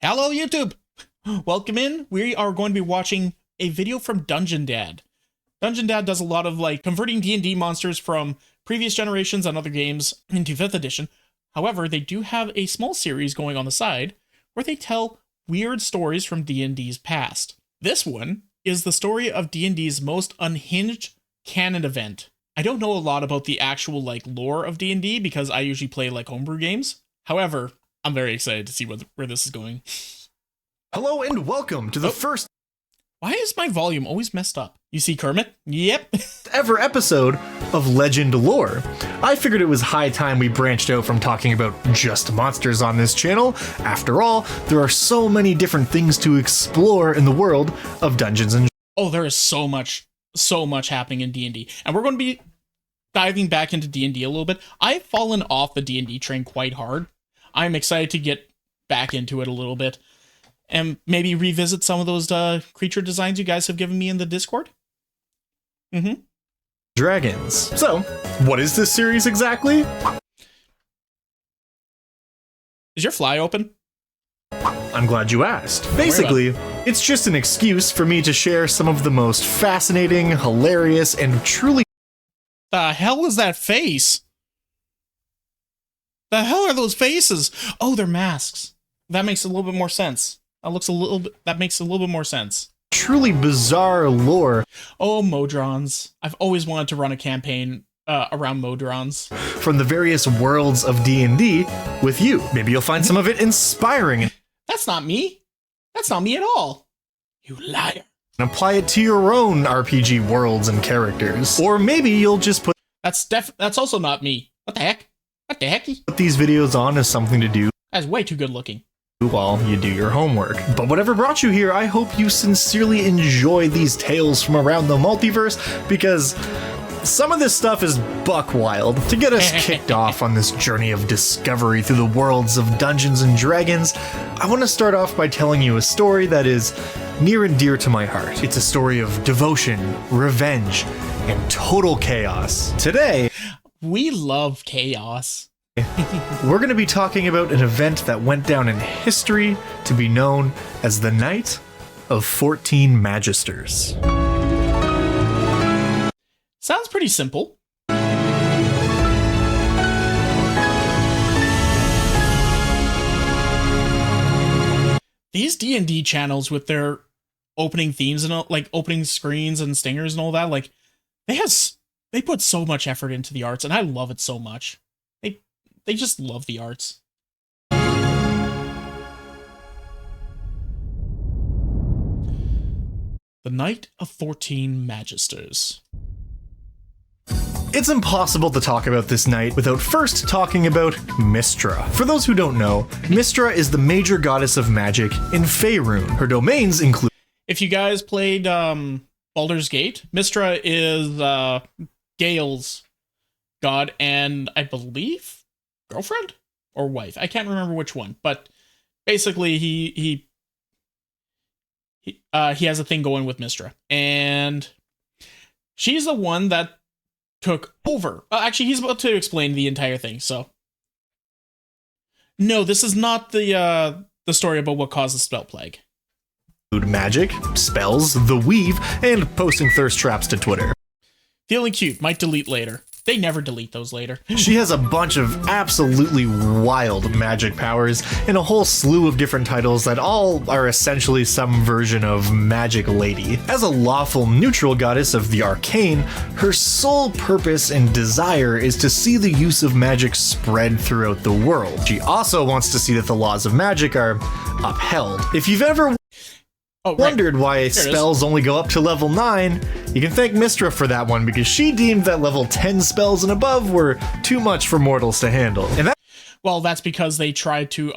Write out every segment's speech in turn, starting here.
Hello, YouTube! Welcome in. We are going to be watching a video from Dungeon Dad. Dungeon Dad does a lot of, converting D&D monsters from previous generations and other games into 5th edition. However, they do have a small series going on the side where they tell weird stories from D&D's past. This one is the story of D&D's most unhinged canon event. I don't know a lot about the actual, lore of D&D because I usually play, homebrew games. However, I'm very excited to see where this is going. Hello and welcome to the first Why is my volume always messed up? You see Kermit? Yep. ever episode of Legend Lore. I figured it was high time we branched out from talking about just monsters on this channel. After all, there are so many different things to explore in the world of Dungeons and Oh, there is so much happening in D&D. And we're going to be diving back into D&D a little bit. I've fallen off the D&D train quite hard. I'm excited to get back into it a little bit and maybe revisit some of those creature designs you guys have given me in the Discord. Dragons. So, what is this series exactly? Is your fly open? I'm glad you asked. Basically, it's just an excuse for me to share some of the most fascinating, hilarious, and truly The hell is that face? The hell are those faces? Oh, they're masks. That makes a little bit more sense. That makes a little bit more sense. truly bizarre lore Oh, Modrons. I've always wanted to run a campaign around Modrons. from the various worlds of D&D with you. Maybe you'll find some of it inspiring That's not me. That's not me at all. You liar. and apply it to your own RPG worlds and characters. Or maybe you'll just put That's also not me. What the heck? What the hecky? these videos on as something to do That's way too good looking. while you do your homework. But whatever brought you here, I hope you sincerely enjoy these tales from around the multiverse, because some of this stuff is buck wild. To get us kicked off on this journey of discovery through the worlds of Dungeons and Dragons, I want to start off by telling you a story that is near and dear to my heart. It's a story of devotion, revenge, and total chaos. Today, We love chaos. we're going to be talking about an event that went down in history to be known as the Night of 14 Magisters. Sounds pretty simple. These D&D channels with their opening themes and opening screens and stingers and all that, they put so much effort into the arts, and I love it so much. They just love the arts. The Night of 14 Magisters. It's impossible to talk about this night without first talking about Mystra. For those who don't know, Mystra is the major goddess of magic in Faerun. Her domains include... If you guys played Baldur's Gate, Mystra is Gale's god and I believe girlfriend or wife. I can't remember which one, but basically he has a thing going with Mystra, and she's the one that took over. Actually, he's about to explain the entire thing. So, no, this is not the story about what caused the spell plague. magic, spells, the weave, and posting thirst traps to Twitter. Feeling cute, might delete later. They never delete those later. She has a bunch of absolutely wild magic powers and a whole slew of different titles that all are essentially some version of Magic Lady. As a lawful neutral goddess of the arcane, her sole purpose and desire is to see the use of magic spread throughout the world. She also wants to see that the laws of magic are upheld. If you've ever wondered why spells only go up to level 9, you can thank Mystra for that one, because she deemed that level 10 spells and above were too much for mortals to handle. And that's because they tried to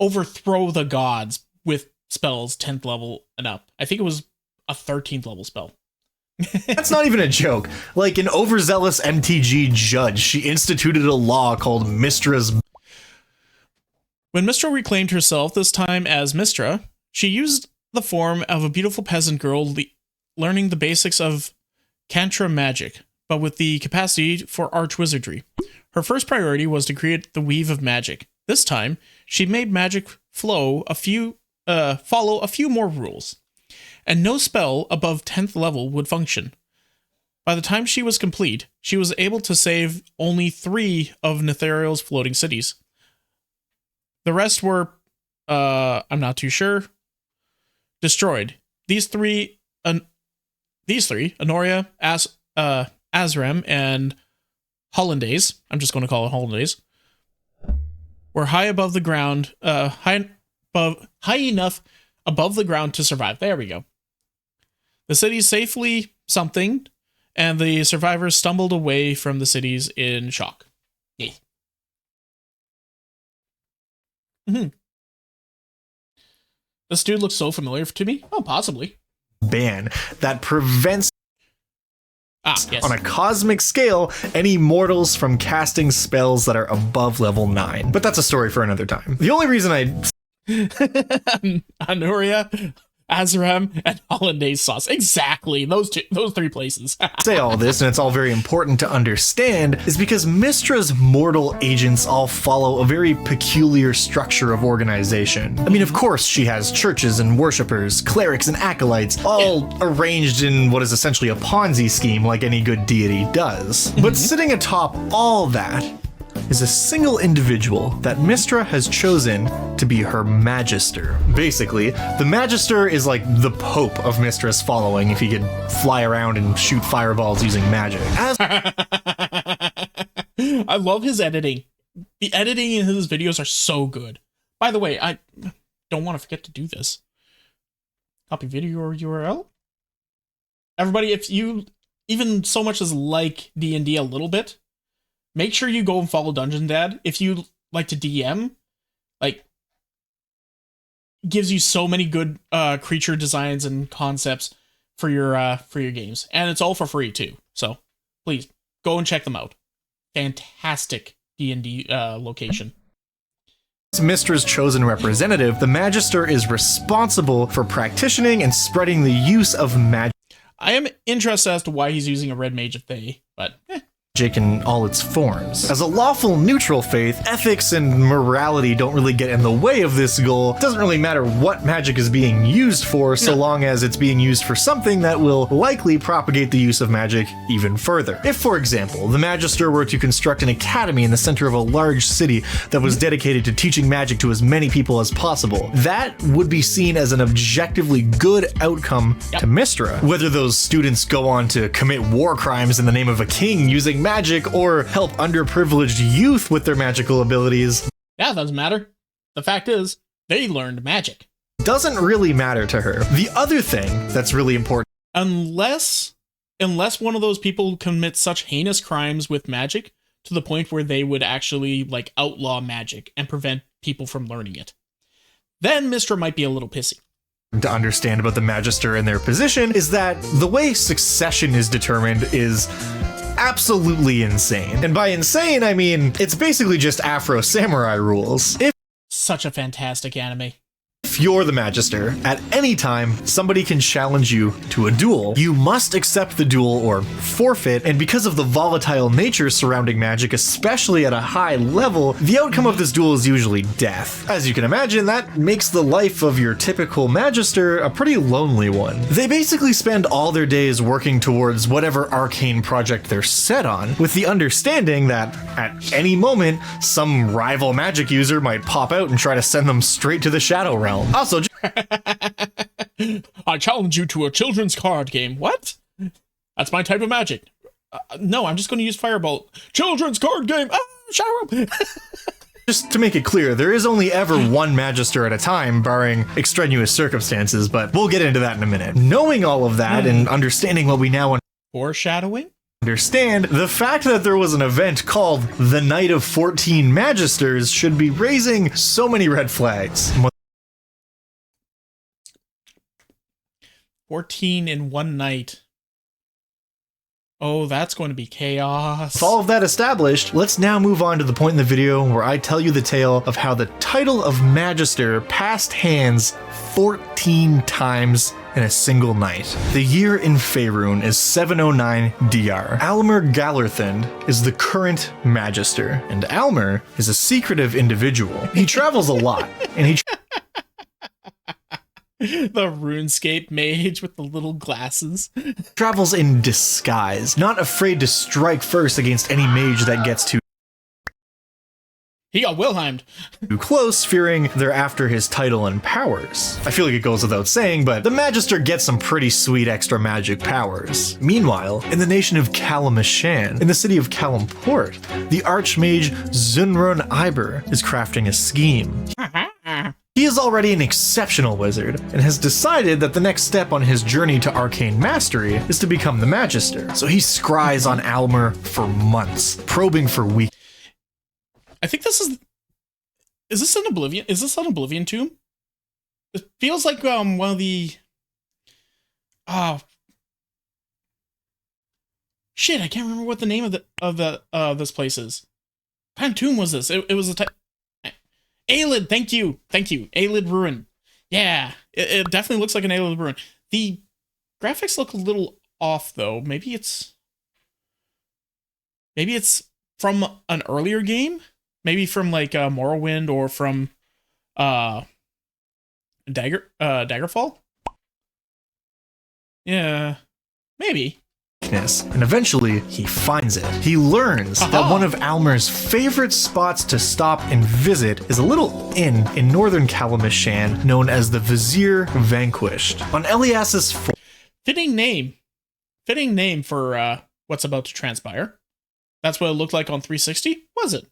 overthrow the gods with spells 10th level and up. I think it was a 13th level spell. that's not even a joke. Like an overzealous MTG judge, she instituted a law called Mystra's. When Mystra reclaimed herself, this time as Mystra, she used the form of a beautiful peasant girl learning the basics of Cantra magic, but with the capacity for arch wizardry. Her first priority was to create the weave of magic, This time, she made magic follow a few more rules, and no spell above 10th level would function. By the time she was complete, she was able to save only 3 of Netherrealm's floating cities. The rest were, I'm not too sure, destroyed. These three, Honoria, Azram, and Hollandaise, I'm just going to call it Hollandaise, were high above the ground, high enough above the ground to survive. There we go. The cities safely something, and the survivors stumbled away from the cities in shock. Yay. This dude looks so familiar to me. Oh, possibly. Ban that prevents yes. on a cosmic scale any mortals from casting spells that are above level 9. But that's a story for another time. The only reason I Honoria, Azram, and Hollandaise sauce. Exactly. Those 3 places. say all this, and it's all very important to understand, is because Mystra's mortal agents all follow a very peculiar structure of organization. I mean, of course, she has churches and worshippers, clerics and acolytes, all arranged in what is essentially a Ponzi scheme like any good deity does. But sitting atop all that is a single individual that Mystra has chosen to be her magister. Basically, the magister is like the pope of Mystra's following if he could fly around and shoot fireballs using magic. I love his editing. The editing in his videos are so good. By the way, I don't want to forget to do this. Copy video or URL. Everybody, if you even so much as like DnD a little bit, make sure you go and follow Dungeon Dad. If you like to DM, like, gives you so many good creature designs and concepts for your games, and it's all for free too. So please go and check them out. Fantastic D&D location. As Mystra's chosen representative, the Magister is responsible for practicing and spreading the use of magic. I am interested as to why he's using a red mage of Thay, but Magic in all its forms. As a lawful neutral faith, ethics and morality don't really get in the way of this goal. It doesn't really matter what magic is being used for, so long as it's being used for something that will likely propagate the use of magic even further. If, for example, the Magister were to construct an academy in the center of a large city that was dedicated to teaching magic to as many people as possible, that would be seen as an objectively good outcome to Mystra. Whether those students go on to commit war crimes in the name of a king using magic or help underprivileged youth with their magical abilities, yeah, it doesn't matter. The fact is, they learned magic. Doesn't really matter to her. The other thing that's really important, Unless one of those people commits such heinous crimes with magic to the point where they would actually like outlaw magic and prevent people from learning it, then Mystra might be a little pissy. to understand about the Magister and their position, is that the way succession is determined is absolutely insane. And by insane, I mean, it's basically just Afro Samurai rules. Such a fantastic anime. If you're the Magister, at any time, somebody can challenge you to a duel. You must accept the duel or forfeit, and because of the volatile nature surrounding magic, especially at a high level, the outcome of this duel is usually death. As you can imagine, that makes the life of your typical Magister a pretty lonely one. They basically spend all their days working towards whatever arcane project they're set on, with the understanding that at any moment, some rival magic user might pop out and try to send them straight to the Shadow Realm. Also, I challenge you to a children's card game. What? That's my type of magic. No, I'm just going to use Fireball. Children's card game. Shut up. just to make it clear, there is only ever one Magister at a time, barring extraneous circumstances, but we'll get into that in a minute. Knowing all of that and understanding what we now Foreshadowing? understand, the fact that there was an event called the Night of 14 Magisters should be raising so many red flags. 14 in one night. Oh, that's going to be chaos. With all of that established, let's now move on to the point in the video where I tell you the tale of how the title of Magister passed hands 14 times in a single night. The year in Faerun is 709 DR. Almer Galerthand is the current Magister, and Almer is a secretive individual. He travels a lot, and he The RuneScape mage with the little glasses. travels in disguise, not afraid to strike first against any mage that gets too He got Wilhelmed. close, fearing they're after his title and powers. I feel like it goes without saying, but the Magister gets some pretty sweet extra magic powers. Meanwhile, in the nation of Kalamashan, in the city of Kalamport, the Archmage Zunrun Iber is crafting a scheme. He is already an exceptional wizard, and has decided that the next step on his journey to arcane mastery is to become the Magister. So he scries on Almer for months, probing for weeks. I think this is this an Oblivion? Is this an Oblivion tomb? It feels like one of the shit, I can't remember what the name of this place is. What kind of tomb was this? It was a type Aelid, thank you. Aelid Ruin. Yeah, it definitely looks like an Aelid Ruin. The graphics look a little off though. Maybe it's from an earlier game. Maybe from like Morrowind or from Daggerfall? Yeah, maybe. And eventually, he finds it. He learns that one of Almer's favorite spots to stop and visit is a little inn in northern Kalamashan known as the Vizier Vanquished. On Elias's Fitting name for what's about to transpire. That's what it looked like on 360, was it?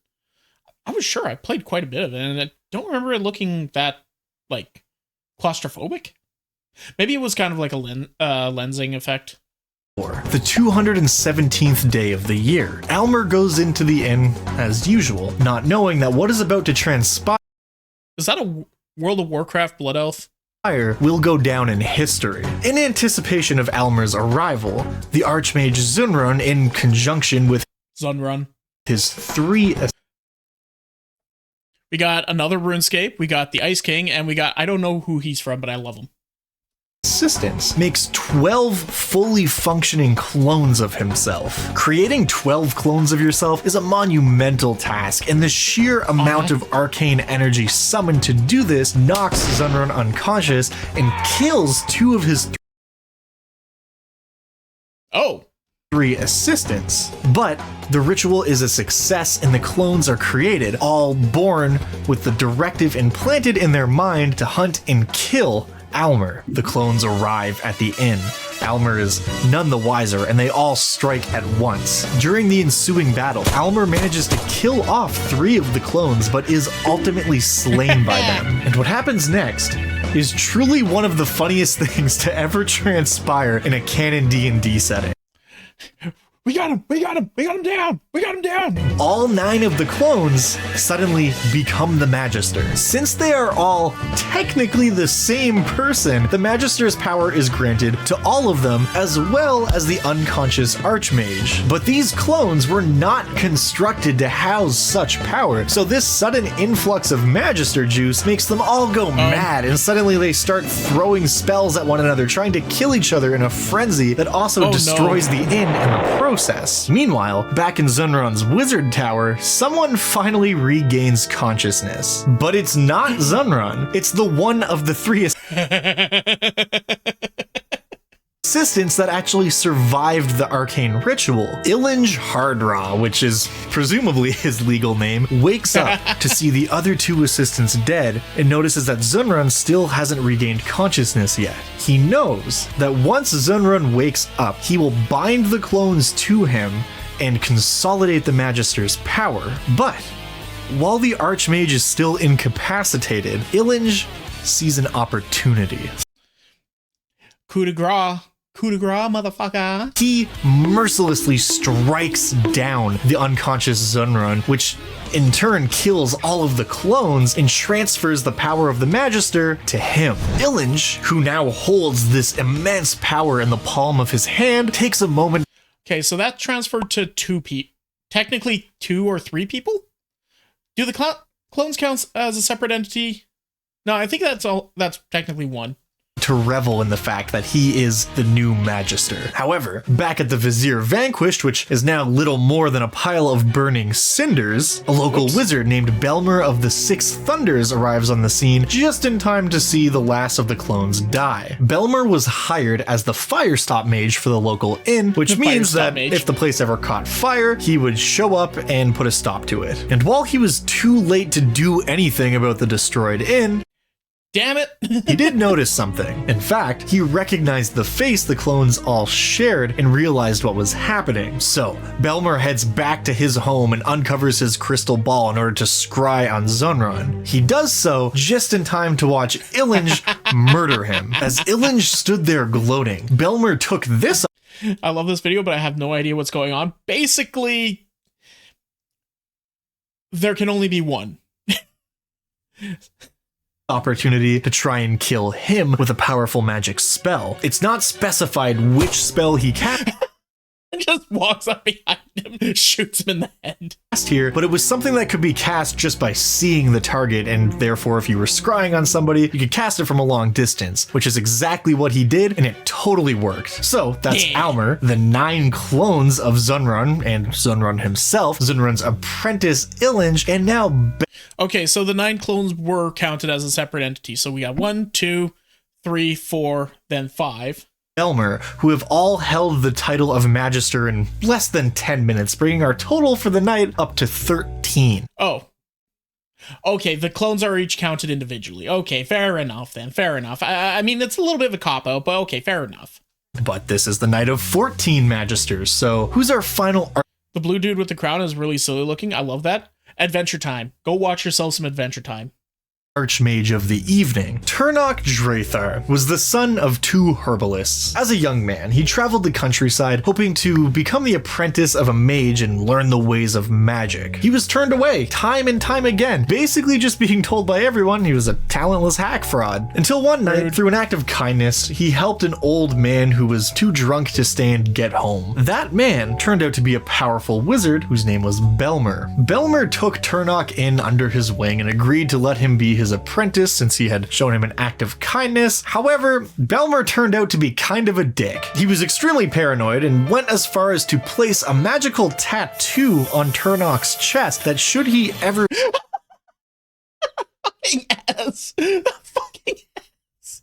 I was sure I played quite a bit of it, and I don't remember it looking that, like, claustrophobic. Maybe it was kind of like a lensing effect. The 217th day of the year, Almer goes into the inn as usual, not knowing that what is about to transpire Is that a World of Warcraft Blood Elf? will go down in history. In anticipation of Almer's arrival, the Archmage Zunrun, in conjunction with Zunrun. his three We got another RuneScape, we got the Ice King, and we got, I don't know who he's from, but I love him. assistants, makes 12 fully functioning clones of himself. Creating 12 clones of yourself is a monumental task, and the sheer amount of arcane energy summoned to do this knocks Zunrun unconscious and kills two of his three assistants. But the ritual is a success and the clones are created, all born with the directive implanted in their mind to hunt and kill Almer. The clones arrive at the inn. Almer is none the wiser, and they all strike at once. During the ensuing battle, Almer manages to kill off 3 of the clones, but is ultimately slain by them. And what happens next is truly one of the funniest things to ever transpire in a canon D&D setting. We got him down! All 9 of the clones suddenly become the Magister. Since they are all technically the same person, the Magister's power is granted to all of them, as well as the unconscious Archmage. But these clones were not constructed to house such power, so this sudden influx of Magister juice makes them all go mad, and suddenly they start throwing spells at one another, trying to kill each other in a frenzy that also destroys the inn in the process. Meanwhile, back in Zunrun's wizard tower, someone finally regains consciousness. But it's not Zunrun, it's the one of the 3 assistants that actually survived the arcane ritual. Ilinge Hardraw, which is presumably his legal name, wakes up to see the other 2 assistants dead and notices that Zunrun still hasn't regained consciousness yet. He knows that once Zunrun wakes up, he will bind the clones to him and consolidate the Magister's power. But while the Archmage is still incapacitated, Ilinge sees an opportunity. Coup de grace, motherfucker. He mercilessly strikes down the unconscious Zunrun, which in turn kills all of the clones and transfers the power of the Magister to him. Ilinge, who now holds this immense power in the palm of his hand, takes a moment. Okay, so that transferred to 2 people. Technically 2 or 3 people? Do the clones count as a separate entity? No, I think that's technically 1. to revel in the fact that he is the new Magister. However, back at the Vizier Vanquished, which is now little more than a pile of burning cinders, a local wizard named Belmer of the Six Thunders arrives on the scene just in time to see the last of the clones die. Belmer was hired as the fire stop mage for the local inn, which means that if the place ever caught fire, he would show up and put a stop to it. And while he was too late to do anything about the destroyed inn, damn it! he did notice something. In fact, he recognized the face the clones all shared and realized what was happening. So, Belmer heads back to his home and uncovers his crystal ball in order to scry on Zunrun. He does so just in time to watch Illinge murder him. As Illinge stood there gloating, Belmer took this. I love this video, but I have no idea what's going on. Basically, there can only be one. Opportunity to try and kill him with a powerful magic spell. It's not specified which spell he cast just walks up behind him, shoots him in the head. Here, but it was something that could be cast just by seeing the target, and therefore if you were scrying on somebody, you could cast it from a long distance, which is exactly what he did, and it totally worked. So that's Almer, the 9 clones of Zunrun, and Zunrun himself, Zunrun's apprentice Illinge, and now... Okay, so the 9 clones were counted as a separate entity. So we got 1, 2, 3, 4, then 5. Belmer, who have all held the title of Magister in less than 10 minutes, bringing our total for the night up to 13. Oh. Okay, the clones are each counted individually. Okay, fair enough then, fair enough. I mean, it's a little bit of a cop-out, but okay, fair enough. But this is the night of 14 Magisters, so who's our final... The blue dude with the crown is really silly looking. I love that. Adventure Time. Go watch yourself some Adventure Time. Archmage of the evening. Turnok Draethar was the son of 2 herbalists. As a young man, he traveled the countryside hoping to become the apprentice of a mage and learn the ways of magic. He was turned away time and time again, basically just being told by everyone he was a talentless hack fraud. Until one night, through an act of kindness, he helped an old man who was too drunk to stay and get home. That man turned out to be a powerful wizard whose name was Belmer. Belmer took Turnok in under his wing and agreed to let him be his apprentice since he had shown him an act of kindness. However, Belmer turned out to be kind of a dick. He was extremely paranoid and went as far as to place a magical tattoo on Turnok's chest that should he ever fucking ass. The fucking ass.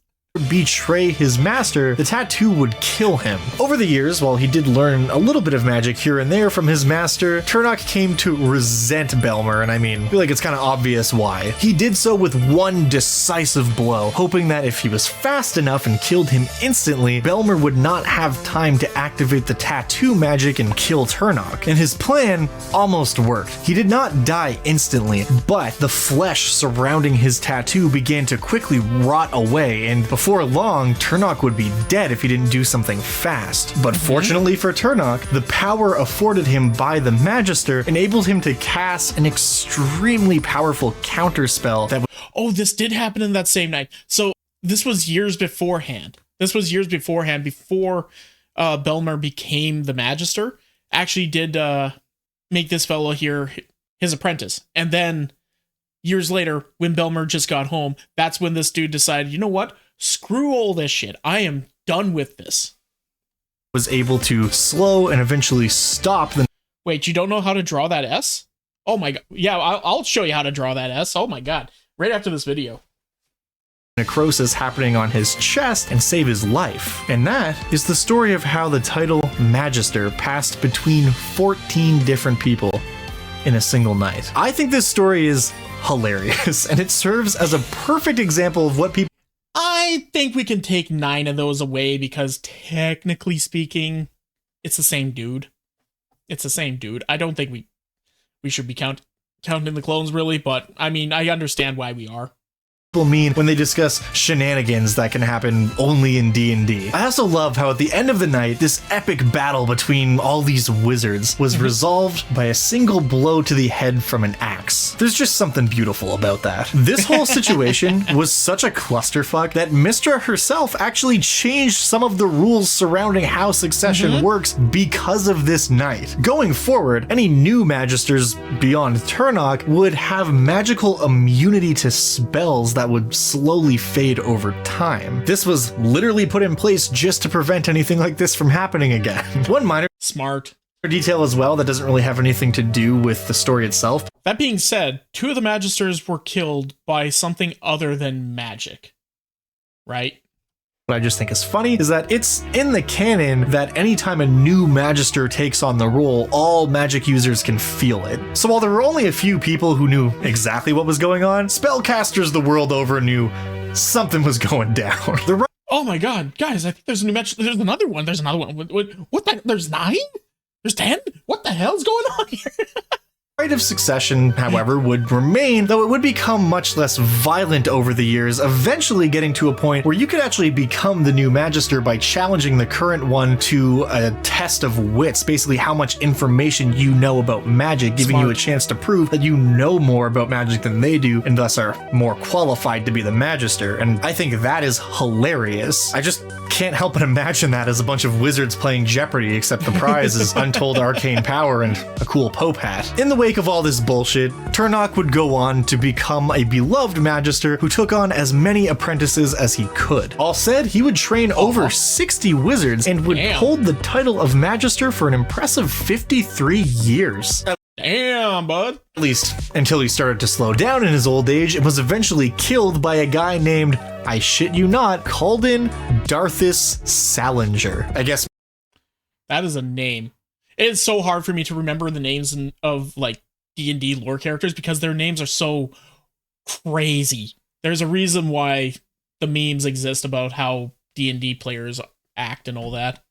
betray his master, the tattoo would kill him. Over the years, while he did learn a little bit of magic here and there from his master, Turnok came to resent Belmer, and I mean, I feel like it's kind of obvious why. He did so with one decisive blow, hoping that if he was fast enough and killed him instantly, Belmer would not have time to activate the tattoo magic and kill Turnok. And his plan almost worked. He did not die instantly, but the flesh surrounding his tattoo began to quickly rot away, and before long, Turnok would be dead if he didn't do something fast. But fortunately for Turnok, the power afforded him by the Magister enabled him to cast an extremely powerful counterspell that Oh, this did happen in that same night. So this was years beforehand. Before Belmer became the Magister. Actually did make this fellow here his apprentice. And then years later, when Belmer just got home, that's when this dude decided, you know what? Screw all this shit. I am done with this. Was able to slow and eventually stop the... Wait, you don't know how to draw that S? Oh my god. Yeah, I'll show you how to draw that S. Oh my god. Right after this video. Necrosis happening on his chest and save his life. And that is the story of how the title Magister passed between 14 different people in a single night. I think this story is hilarious, and it serves as a perfect example of what people... I think we can take 9 of those away because technically speaking, it's the same dude. It's the same dude. I don't think we should be counting the clones really, but I mean, I understand why we are. Mean when they discuss shenanigans that can happen only in D&D. I also love how at the end of the night, this epic battle between all these wizards was resolved by a single blow to the head from an axe. There's just something beautiful about that. This whole situation was such a clusterfuck that Mystra herself actually changed some of the rules surrounding how succession works because of this night. Going forward, any new Magisters beyond Turnok would have magical immunity to spells that that would slowly fade over time. This was literally put in place just to prevent anything like this from happening again. One minor Smart. detail as well that doesn't really have anything to do with the story itself. That being said, 2 of the Magisters were killed by something other than magic. Right? What I just think is funny is that it's in the canon that anytime a new Magister takes on the role, all magic users can feel it. So while there were only a few people who knew exactly what was going on, spellcasters the world over knew something was going down. Oh my god, guys, I think there's a new Magister. There's another one. There's another one. What the? There's 9? There's 10? What the hell's going on here? Right of succession, however, would remain, though it would become much less violent over the years, eventually getting to a point where you could actually become the new Magister by challenging the current one to a test of wits, basically how much information you know about magic, giving you a chance to prove that you know more about magic than they do, and thus are more qualified to be the Magister. And I think that is hilarious. I just can't help but imagine that as a bunch of wizards playing Jeopardy, except the prize is untold arcane power and a cool Pope hat. In the wake of all this bullshit, Turnock would go on to become a beloved Magister who took on as many apprentices as he could. All said, he would train over 60 wizards and would hold the title of Magister for an impressive 53 years. Damn, bud. At least until he started to slow down in his old age and was eventually killed by a guy named, I shit you not, Calden Darthus Salinger. I guess that is a name. It's so hard for me to remember the names of like D&D lore characters because their names are so crazy. There's a reason why the memes exist about how D&D players act and all that.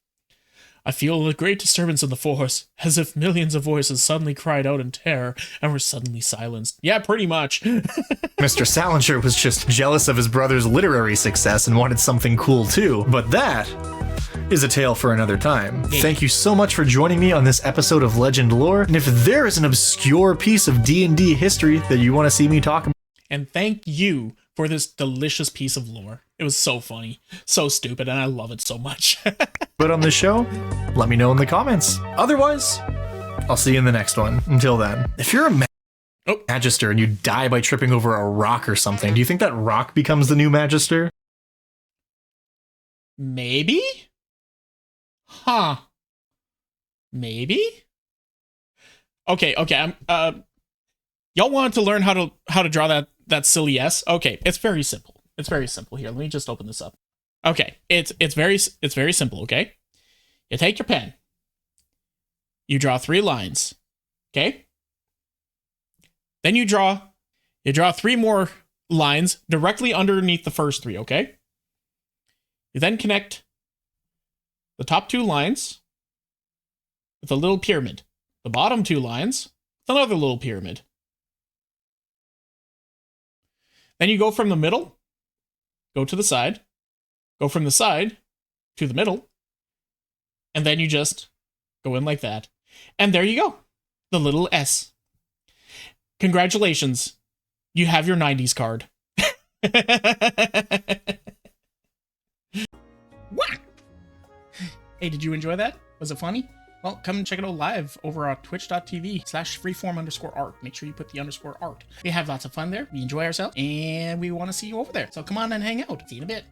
I feel a great disturbance in the force, as if millions of voices suddenly cried out in terror and were suddenly silenced. Yeah, pretty much. Mr. Salinger was just jealous of his brother's literary success and wanted something cool too, but that is a tale for another time. Thank you so much for joining me on this episode of Legend Lore, and if there is an obscure piece of D&D history that you want to see me talk about, and thank you for this delicious piece of lore. It was so funny, so stupid, and I love it so much. But on the show, let me know in the comments. Otherwise, I'll see you in the next one. Until then, if you're a Magister and you die by tripping over a rock or something, do you think that rock becomes the new Magister? Maybe? Huh. Maybe? Okay, y'all wanted to learn how to draw that silly S? Okay, it's very simple. It's very simple here. Let me just open this up. Okay, it's very simple, okay? You take your pen. You draw 3 lines. Okay? Then you draw 3 more lines directly underneath the first 3, okay? You then connect the top 2 lines with a little pyramid. The bottom 2 lines with another little pyramid. Then you go from the middle, go to the side, go from the side to the middle, and then you just go in like that. And there you go. The little S. Congratulations. You have your 90s card. What? Hey, did you enjoy that? Was it funny? Well, come and check it out live over on twitch.tv/freeform_art. Make sure you put the _art. We have lots of fun there. We enjoy ourselves, and we want to see you over there. So come on and hang out. See you in a bit.